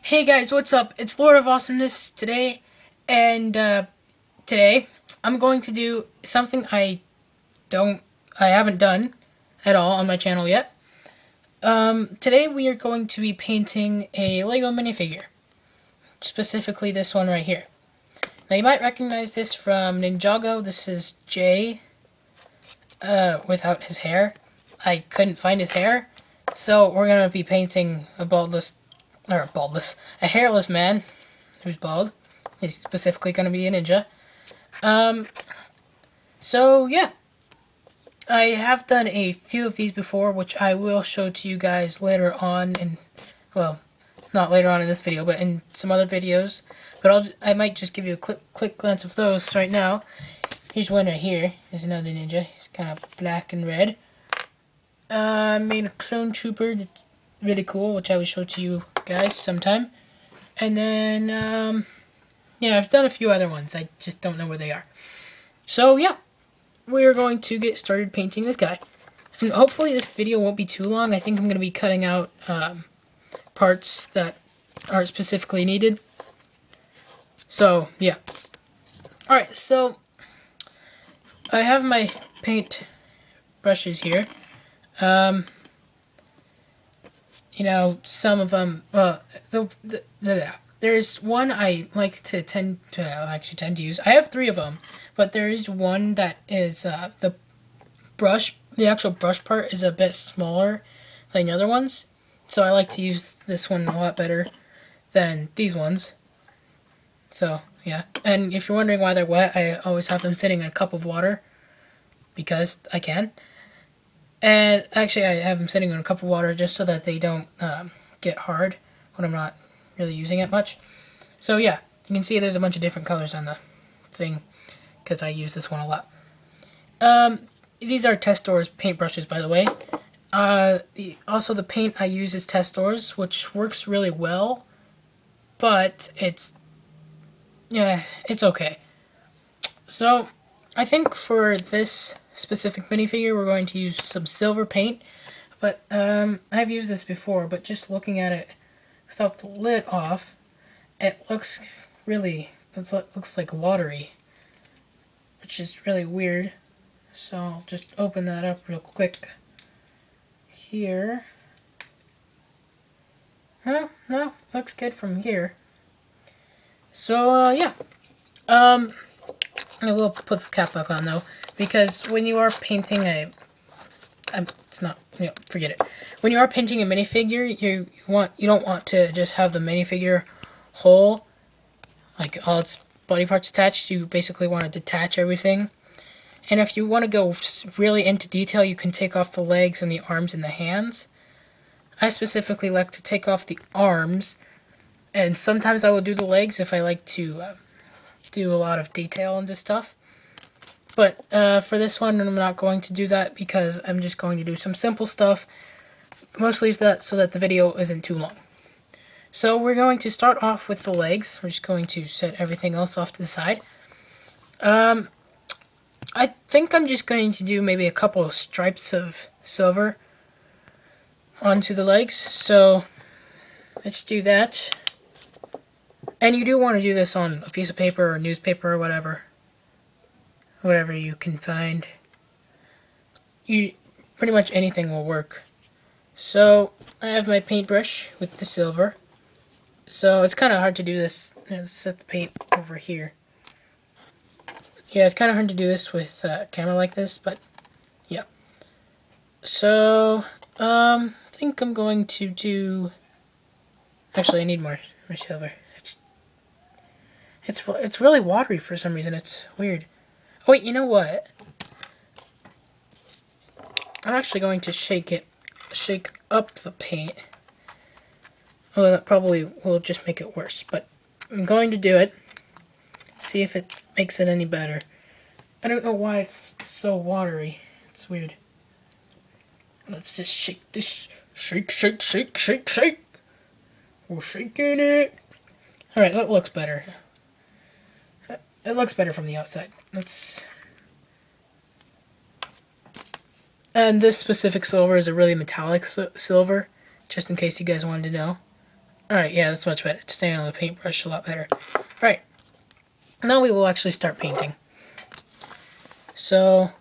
Hey guys, what's up? It's Lord of Awesomeness today, and today I'm going to do something I haven't done at all on my channel yet. Today we are going to be painting a Lego minifigure, specifically this one right here. Now you might recognize this from Ninjago. This is Jay, without his hair. I couldn't find his hair, so we're gonna be painting a hairless man who's bald. He's specifically going to be a ninja. So yeah, I have done a few of these before, which I will show to you guys later on, well, not later on in this video, but in some other videos. But I might just give you a quick glance of those right now. Here's one right here. There's another ninja. He's kind of black and red. I made a clone trooper that's really cool, which I will show to you guys sometime. And then, yeah, I've done a few other ones. I just don't know where they are. So, yeah, we're going to get started painting this guy. And hopefully this video won't be too long. I think I'm going to be cutting out parts that aren't specifically needed. So, yeah. Alright, so I have my paint brushes here. You know, some of them, there's one I like to tend to use. I have 3 of them, but there is one that is, the actual brush part is a bit smaller than the other ones. So I like to use this one a lot better than these ones. So, yeah. And if you're wondering why they're wet, I always have them sitting in a cup of water, because I can. And actually, I have them sitting in a cup of water just so that they don't get hard when I'm not really using it much. So yeah, you can see there's a bunch of different colors on the thing because I use this one a lot. These are Testors paintbrushes, by the way. Also, the paint I use is Testors, which works really well, but it's okay. So I think for this specific minifigure we're going to use some silver paint, but I've used this before, but just looking at it without the lid off, it looks like watery, which is really weird. So I'll just open that up real quick here. No, looks good from here. So yeah, I will put the cap back on though, because when you are painting forget it. When you are painting a minifigure, you don't want to just have the minifigure whole, like all its body parts attached. You basically want to detach everything. And if you want to go really into detail, you can take off the legs and the arms and the hands. I specifically like to take off the arms, and sometimes I will do the legs if I like to do a lot of detail into stuff. But for this one, I'm not going to do that because I'm just going to do some simple stuff, mostly so that the video isn't too long. So we're going to start off with the legs. We're just going to set everything else off to the side. I think I'm just going to do maybe a couple of stripes of silver onto the legs. So let's do that. And you do want to do this on a piece of paper or newspaper or whatever you can find. Pretty much anything will work. So I have my paintbrush with the silver. So it's kind of hard to do this. Set the paint over here. Yeah, it's kind of hard to do this with a camera like this, but yeah. So I think I'm going to do. Actually, I need more silver. It's really watery for some reason. It's weird. Oh, wait, you know what? I'm actually going to shake up the paint. Well, that probably will just make it worse, but I'm going to do it. See if it makes it any better. I don't know why it's so watery. It's weird. Let's just shake this. Shake. We're shaking it. Alright, that looks better. It looks better from the outside. And this specific silver is a really metallic silver, just in case you guys wanted to know. Alright, yeah, that's much better. It's staying on the paintbrush a lot better. Alright, now we will actually start painting. So,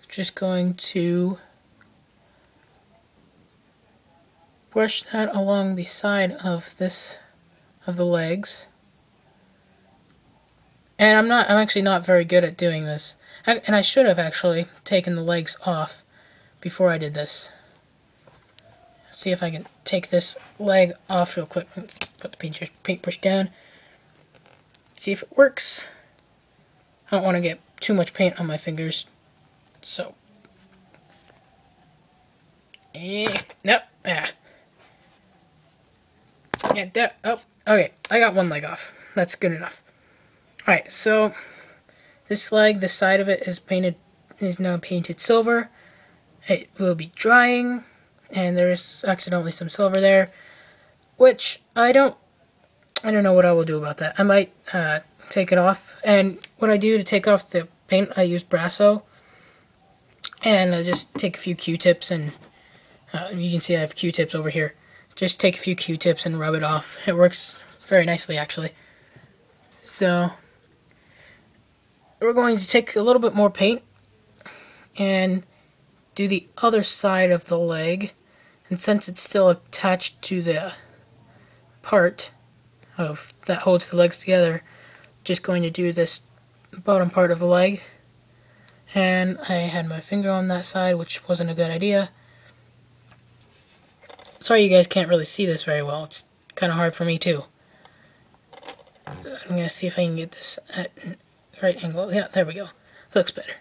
just going to brush that along the side of the legs. And I'm actually not very good at doing this. And I should have actually taken the legs off before I did this. See if I can take this leg off real quick. Let's put the paintbrush down. See if it works. I don't want to get too much paint on my fingers. So. Nope. Yeah. Yeah, oh, okay. I got one leg off. That's good enough. Alright, so this leg, the side of it is now painted silver. It will be drying, and there is accidentally some silver there, which I don't know what I will do about that. I might take it off, and what I do to take off the paint, I use Brasso, and I just take a few Q-tips, and you can see I have Q-tips over here. Just take a few Q-tips and rub it off. It works very nicely, actually. So we're going to take a little bit more paint and do the other side of the leg, and since it's still attached to the part that holds the legs together, just going to do this bottom part of the leg. And I had my finger on that side, which wasn't a good idea. Sorry you guys can't really see this very well. It's kind of hard for me too. I'm going to see if I can get this at the right angle. Yeah, there we go. Looks better.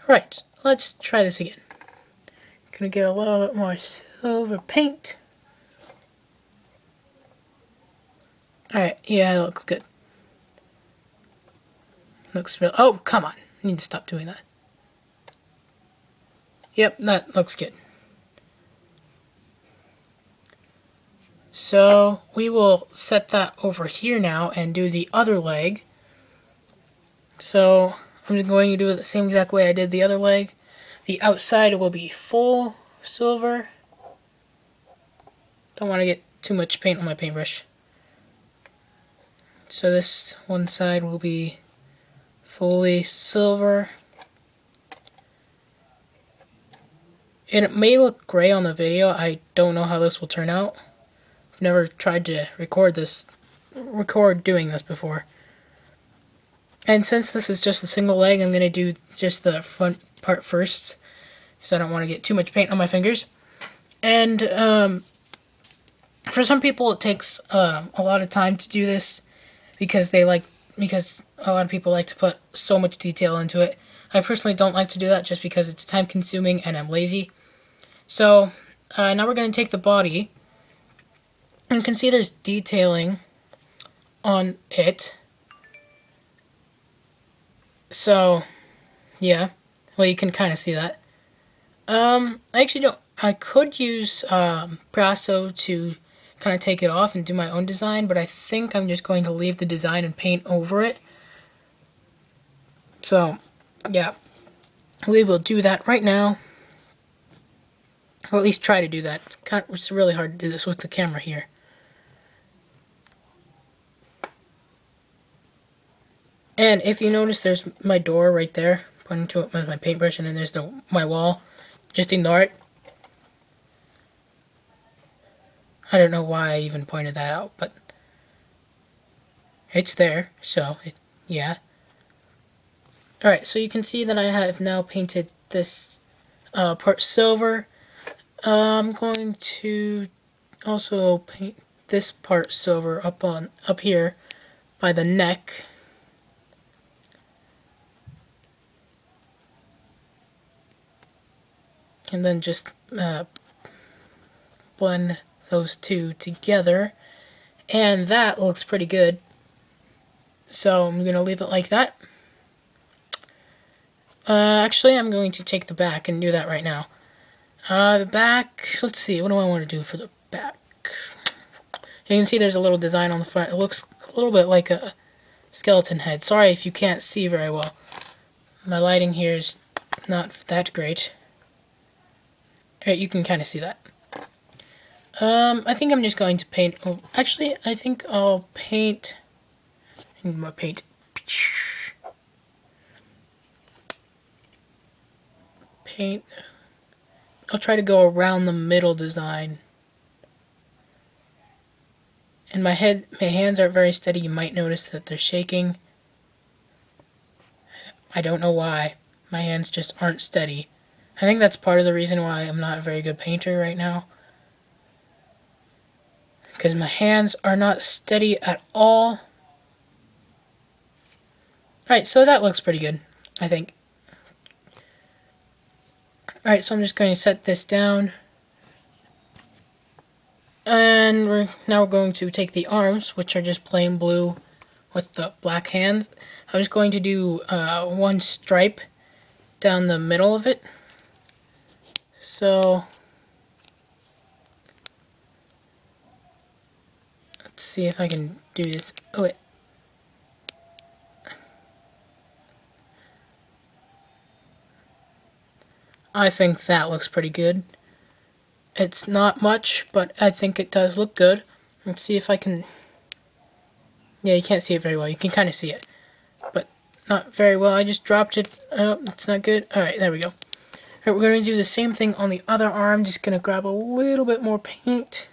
Right, let's try this again. Gonna get a little bit more silver paint. Alright, yeah, it looks good. Looks real. Oh, come on. I need to stop doing that. Yep, that looks good. So we will set that over here now and do the other leg. So I'm going to do it the same exact way I did the other leg. The outside will be full silver. Don't want to get too much paint on my paintbrush. So this one side will be fully silver. And it may look gray on the video. I don't know how this will turn out. I've never tried to record doing this before. And since this is just a single leg, I'm going to do just the front part first, because I don't want to get too much paint on my fingers. And for some people it takes a lot of time to do this, because a lot of people like to put so much detail into it. I personally don't like to do that just because it's time consuming and I'm lazy. So now we're going to take the body, and you can see there's detailing on it. So yeah, well, you can kind of see that. I actually don't. I could use Brasso to kind of take it off and do my own design, but I think I'm just going to leave the design and paint over it. So yeah, we will do that right now, or at least try to do that. It's really hard to do this with the camera here. And if you notice, there's my door right there, pointing to it with my paintbrush, and then there's my wall. Just ignore it. I don't know why I even pointed that out, but it's there, so yeah. Alright, so you can see that I have now painted this part silver. I'm going to also paint this part silver up here by the neck. And then just blend those two together, and that looks pretty good. So I'm gonna leave it like that. Actually, I'm going to take the back and do that right now. The back, let's see, what do I want to do for the back? You can see there's a little design on the front. It looks a little bit like a skeleton head. Sorry if you can't see very well. My lighting here is not that great. Alright, you can kind of see that. I think I'm just going to paint. Oh, actually, I think I'll paint. I need more paint. Paint. I'll try to go around the middle design. And my hands aren't very steady. You might notice that they're shaking. I don't know why. My hands just aren't steady. I think that's part of the reason why I'm not a very good painter right now. Because my hands are not steady at all. Alright, so that looks pretty good, I think. Alright, so I'm just going to set this down. And now we're going to take the arms, which are just plain blue with the black hands. I'm just going to do one stripe down the middle of it. So, let's see if I can do this. Oh, wait. I think that looks pretty good. It's not much, but I think it does look good. Let's see if I can... Yeah, you can't see it very well. You can kind of see it, but not very well. I just dropped it. Oh, that's not good. Alright, there we go. Alright, we're going to do the same thing on the other arm. Just going to grab a little bit more paint.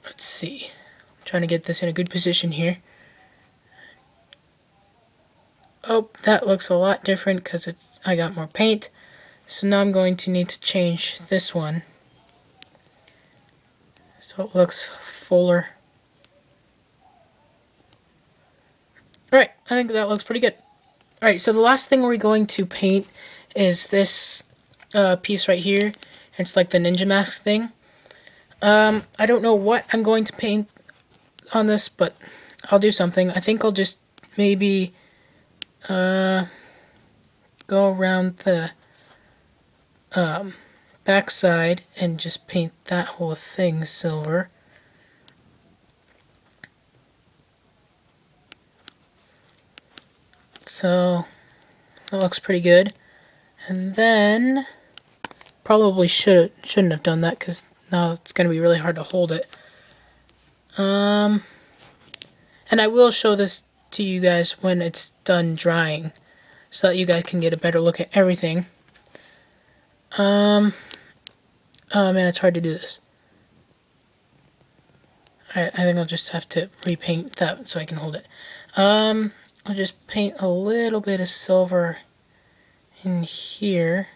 Let's see. I'm trying to get this in a good position here. Oh, that looks a lot different because I got more paint. So now I'm going to need to change this one so it looks fuller. Alright, I think that looks pretty good. Alright, so the last thing we're going to paint is this piece right here. It's like the ninja mask thing. I don't know what I'm going to paint on this, but I'll do something. I think I'll just maybe go around the backside and just paint that whole thing silver. So that looks pretty good. And then probably shouldn't have done that because now it's going to be really hard to hold it. And I will show this to you guys when it's done drying so that you guys can get a better look at everything. Oh man, it's hard to do this. Alright, I think I'll just have to repaint that so I can hold it. I'll just paint a little bit of silver in here.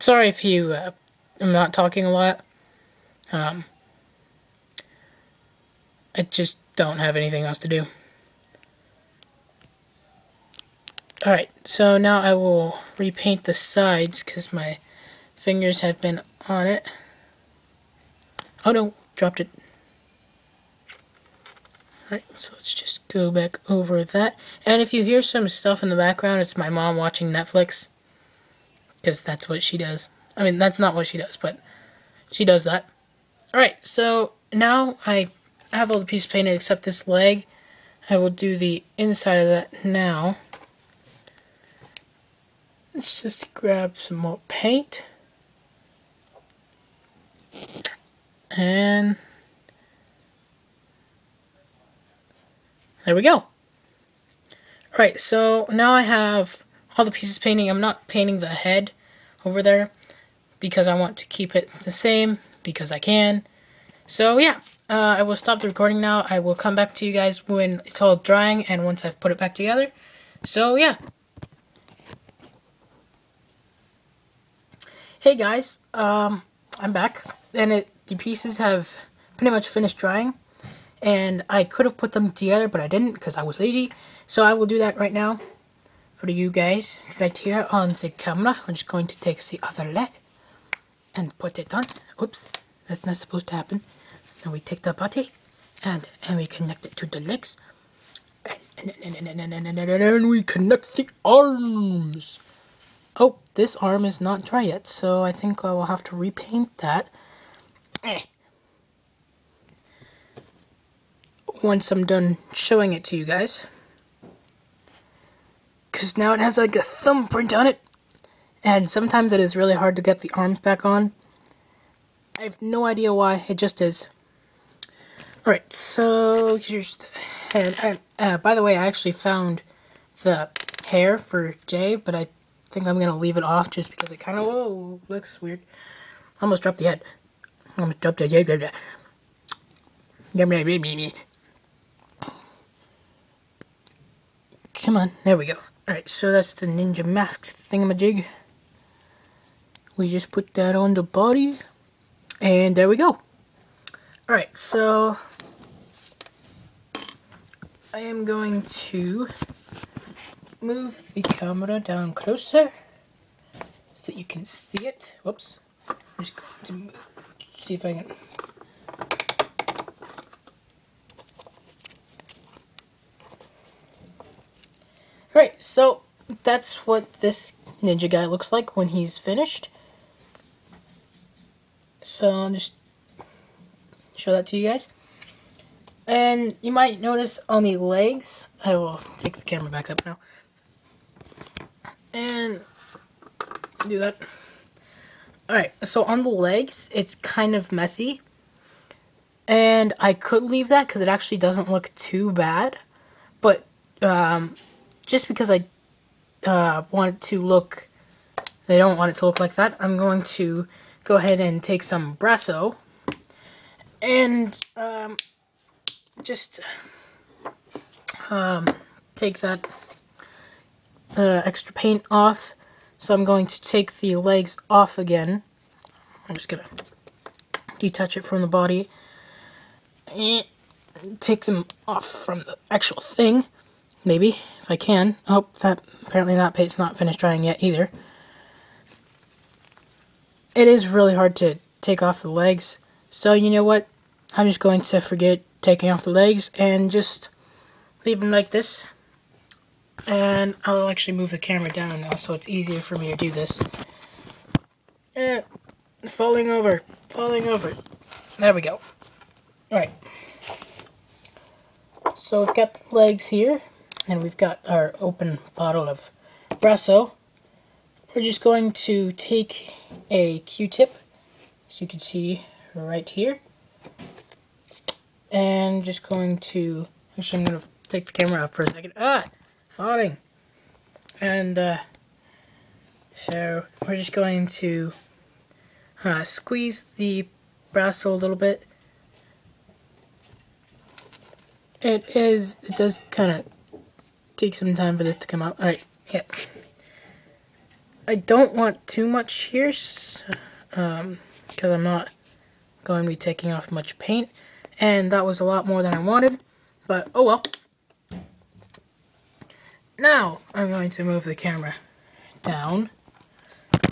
Sorry if you I'm not talking a lot. I just don't have anything else to do. Alright, so now I will repaint the sides because my fingers have been on it. Oh no, dropped it. Alright, so let's just go back over that. And if you hear some stuff in the background, it's my mom watching Netflix. Because that's what she does. I mean, that's not what she does, but she does that. Alright, so now I have all the pieces painted except this leg. I will do the inside of that now. Let's just grab some more paint. And there we go. Alright, so now I have all the pieces painting. I'm not painting the head over there because I want to keep it the same because I can. So yeah, I will stop the recording now. I will come back to you guys when it's all drying and once I've put it back together. So yeah. Hey guys, I'm back and the pieces have pretty much finished drying and I could have put them together but I didn't because I was lazy. So I will do that right now for you guys right here on the camera. I'm just going to take the other leg and put it on. Oops, that's not supposed to happen. Then we take the body and we connect it to the legs. And we connect the arms. Oh, this arm is not dry yet, so I think I will have to repaint that. Once I'm done showing it to you guys, because now it has like a thumbprint on it, and sometimes it is really hard to get the arms back on. I have no idea why, it just is. Alright, so here's the head. By the way, I actually found the hair for Jay, but I think I'm going to leave it off just because it kind of looks weird. I almost dropped the head. I almost dropped the head. Come on, there we go. Alright, so that's the ninja mask thingamajig. We just put that on the body, and there we go. Alright, so I am going to move the camera down closer so that you can see it. Whoops. I'm just going to see if I can. Alright, so that's what this ninja guy looks like when he's finished. So I'll just show that to you guys. And you might notice on the legs, I will take the camera back up now. And do that. Alright, so on the legs, it's kind of messy. And I could leave that because it actually doesn't look too bad. But just because I want it to look, they don't want it to look like that, I'm going to go ahead and take some Brasso and just take that extra paint off. So I'm going to take the legs off again. I'm just gonna detach it from the body and take them off from the actual thing, maybe, if I can. Oh, that apparently that paint's not finished drying yet either. It is really hard to take off the legs, so you know what? I'm just going to forget taking off the legs and just leave them like this. And I'll actually move the camera down now so it's easier for me to do this. Falling over. There we go. Alright. So we've got the legs here, and we've got our open bottle of Brasso. We're just going to take a Q-tip, as you can see right here. And just going to, actually I'm going to take the camera out for a second. Falling. And so we're just going to squeeze the Brasso a little bit. It does kind of take some time for this to come out. Alright, yeah. I don't want too much here, because I'm not going to be taking off much paint. And that was a lot more than I wanted, but oh well. Now, I'm going to move the camera down,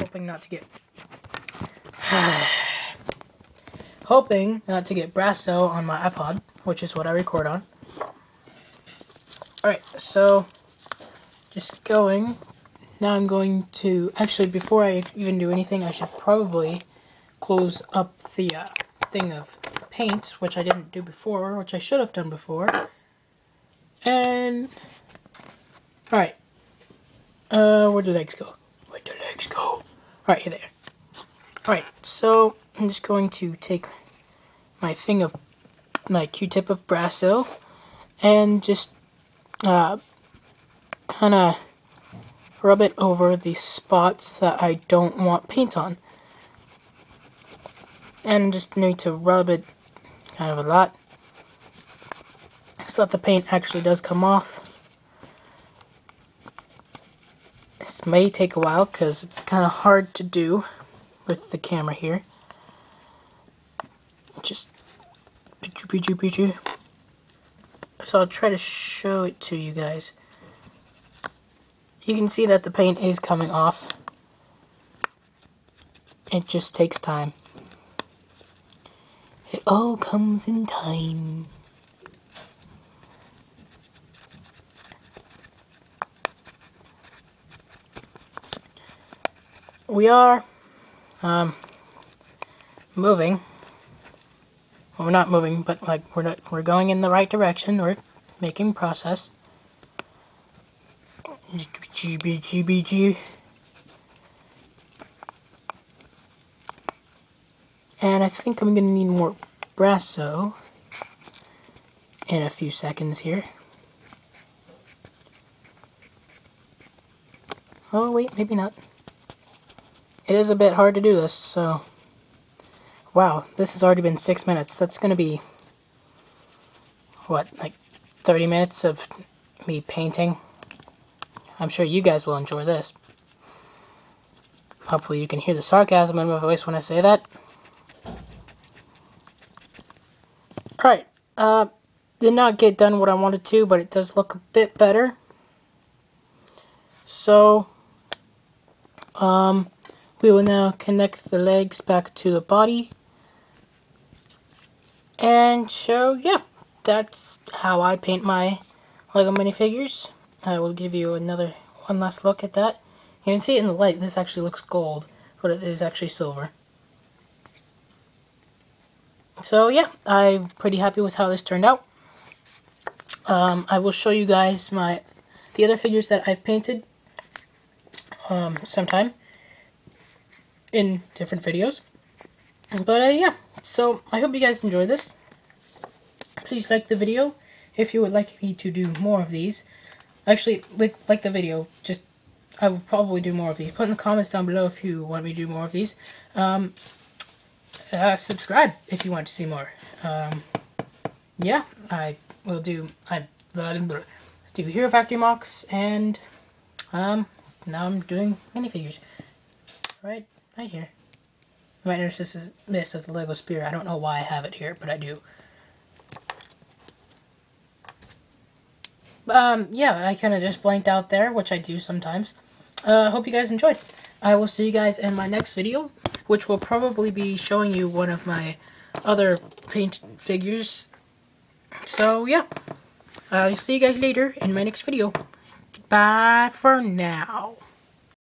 hoping not to get Brasso on my iPod, which is what I record on. Alright, so just going. Now I'm going to, actually before I even do anything, I should probably close up the thing of paint, which I didn't do before, which I should have done before. And alright. Where'd the legs go? Alright, here they are. Alright, so I'm just going to take my Q-tip of Brasso and just kind of rub it over the spots that I don't want paint on. And just need to rub it kind of a lot so that the paint actually does come off. This may take a while because it's kind of hard to do with the camera here. Just so I'll try to show it to you guys. You can see that the paint is coming off. It just takes time. It all comes in time. We are moving Well, we're not moving, but like we're going in the right direction. We're making progress. GBGBG. And I think I'm gonna need more Brasso in a few seconds here. Oh wait, maybe not. It is a bit hard to do this, so... Wow, this has already been 6 minutes. That's gonna be... what, like 30 minutes of me painting? I'm sure you guys will enjoy this. Hopefully you can hear the sarcasm in my voice when I say that. Alright, did not get done what I wanted to, but it does look a bit better. So, we will now connect the legs back to the body. And so, yeah, that's how I paint my LEGO minifigures. I will give you one last look at that. You can see it in the light, this actually looks gold, but it is actually silver. So yeah, I'm pretty happy with how this turned out. I will show you guys the other figures that I've painted sometime in different videos. But yeah, so I hope you guys enjoyed this. Please like the video if you would like me to do more of these. Actually, like the video, I will probably do more of these. Put in the comments down below if you want me to do more of these. Subscribe if you want to see more. Yeah, I will do Hero Factory MOCs, and now I'm doing minifigures. Right here. You might notice this is the Lego Spear. I don't know why I have it here, but I do. Yeah, I kind of just blanked out there, which I do sometimes. Hope you guys enjoyed. I will see you guys in my next video, which will probably be showing you one of my other paint figures. So, yeah. I'll see you guys later in my next video. Bye for now.